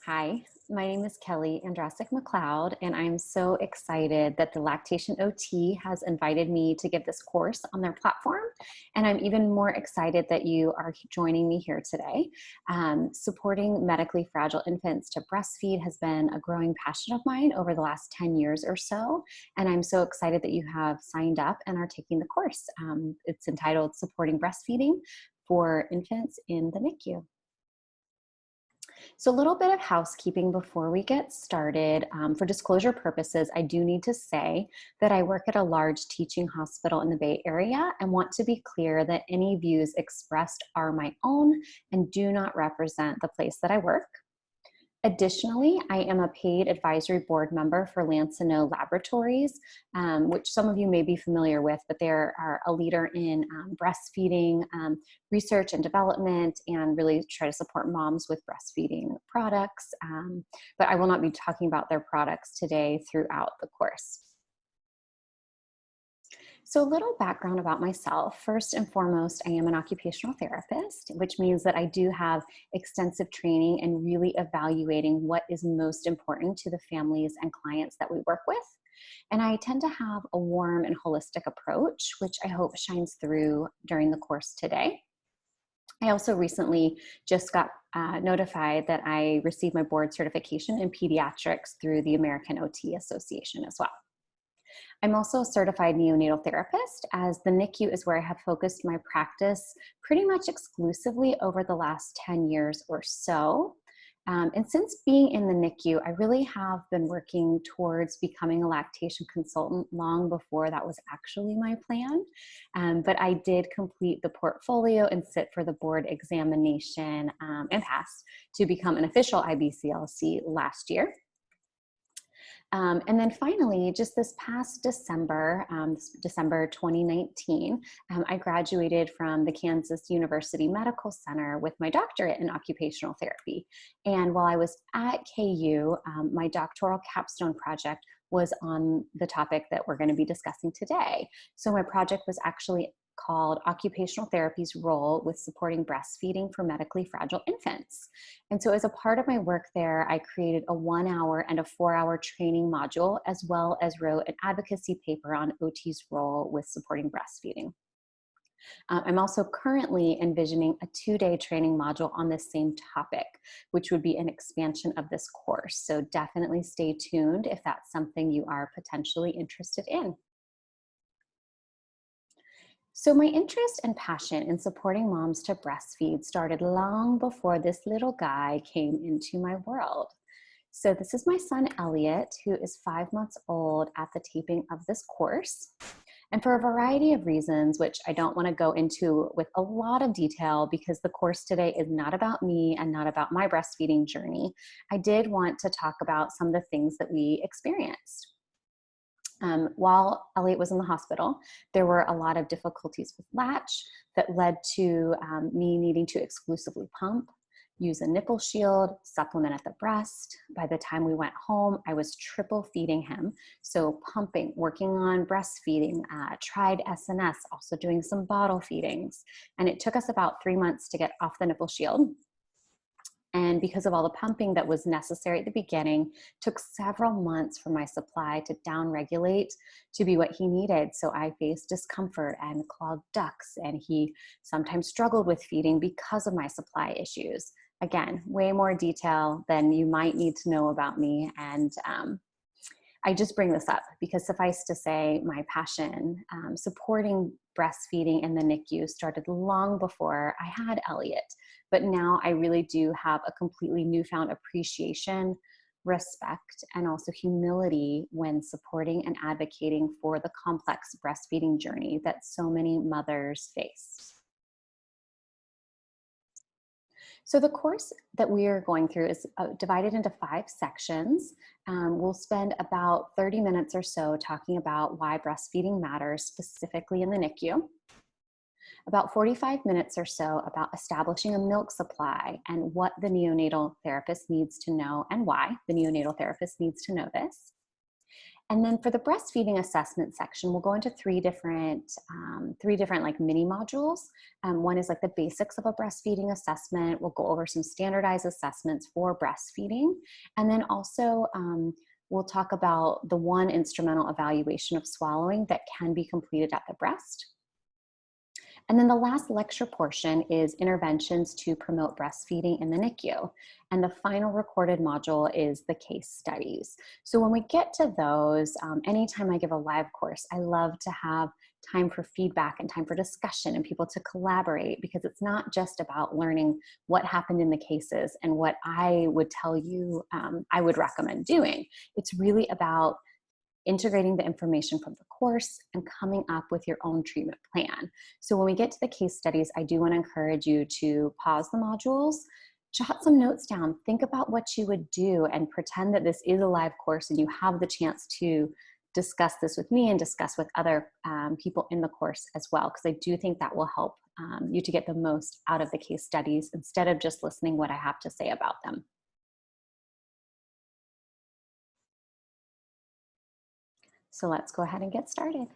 Hi, my name is Kelly Andrasic McLeod, and I'm so excited that the Lactation OT has invited me to give this course on their platform. And I'm even more excited that you are joining me here today. Supporting medically fragile infants to breastfeed has been a growing passion of mine over the last 10 years or so. And I'm so excited that you have signed up and are taking the course. It's entitled Supporting Breastfeeding for Infants in the NICU. So a little bit of housekeeping before we get started. For disclosure purposes, I do need to say that I work at a large teaching hospital in the Bay Area and want to be clear that any views expressed are my own and do not represent the place that I work. Additionally, I am a paid advisory board member for Lansino Laboratories, which some of you may be familiar with, but they are a leader in breastfeeding research and development, and really try to support moms with breastfeeding products. But I will not be talking about their products today throughout the course. So a little background about myself. First and foremost, I am an occupational therapist, which means that I do have extensive training in really evaluating what is most important to the families and clients that we work with. And I tend to have a warm and holistic approach, which I hope shines through during the course today. I also recently just got notified that I received my board certification in pediatrics through the American OT Association as well. I'm also a certified neonatal therapist, as the NICU is where I have focused my practice pretty much exclusively over the last 10 years or so. And since being in the NICU, I really have been working towards becoming a lactation consultant long before that was actually my plan. But I did complete the portfolio and sit for the board examination and passed to become an official IBCLC last year. And then finally, just this past December, December 2019, I graduated from the Kansas University Medical Center with my doctorate in occupational therapy. And while I was at KU, my doctoral capstone project was on the topic that we're going to be discussing today. So my project was actually called Occupational Therapy's Role with Supporting Breastfeeding for Medically Fragile Infants. And so as a part of my work there, I created a 1-hour and a 4-hour training module, as well as wrote an advocacy paper on OT's role with supporting breastfeeding. I'm also currently envisioning a 2-day training module on this same topic, which would be an expansion of this course. So definitely stay tuned if that's something you are potentially interested in. So my interest and passion in supporting moms to breastfeed started long before this little guy came into my world. So this is my son, Elliot, who is 5 months old at the taping of this course. And for a variety of reasons, which I don't want to go into with a lot of detail because the course today is not about me and not about my breastfeeding journey, I did want to talk about some of the things that we experienced. While Elliot was in the hospital, there were a lot of difficulties with latch that led to me needing to exclusively pump, use a nipple shield, supplement at the breast. By the time we went home, I was triple feeding him. So pumping, working on breastfeeding, tried SNS, also doing some bottle feedings. And it took us about 3 months to get off the nipple shield. And because of all the pumping that was necessary at the beginning, took several months for my supply to downregulate to be what he needed. So I faced discomfort and clogged ducts, and he sometimes struggled with feeding because of my supply issues. Again, way more detail than you might need to know about me. And I just bring this up because suffice to say, my passion supporting breastfeeding in the NICU started long before I had Elliot. But now I really do have a completely newfound appreciation, respect, and also humility when supporting and advocating for the complex breastfeeding journey that so many mothers face. So the course that we are going through is divided into 5 sections. We'll spend about 30 minutes or so talking about why breastfeeding matters specifically in the NICU. About 45 minutes or so about establishing a milk supply and what the neonatal therapist needs to know and why the neonatal therapist needs to know this. And then for the breastfeeding assessment section, we'll go into three different like mini modules. One is like the basics of a breastfeeding assessment. We'll go over some standardized assessments for breastfeeding. And then also we'll talk about the one instrumental evaluation of swallowing that can be completed at the breast. And then the last lecture portion is interventions to promote breastfeeding in the NICU. And the final recorded module is the case studies. So when we get to those, anytime I give a live course, I love to have time for feedback and time for discussion and people to collaborate, because it's not just about learning what happened in the cases and what I would tell you I would recommend doing. It's really about integrating the information from the course and coming up with your own treatment plan. So when we get to the case studies, I do want to encourage you to pause the modules, jot some notes down, think about what you would do, and pretend that this is a live course and you have the chance to discuss this with me and discuss with other people in the course as well, because I do think that will help you to get the most out of the case studies instead of just listening what I have to say about them. So let's go ahead and get started.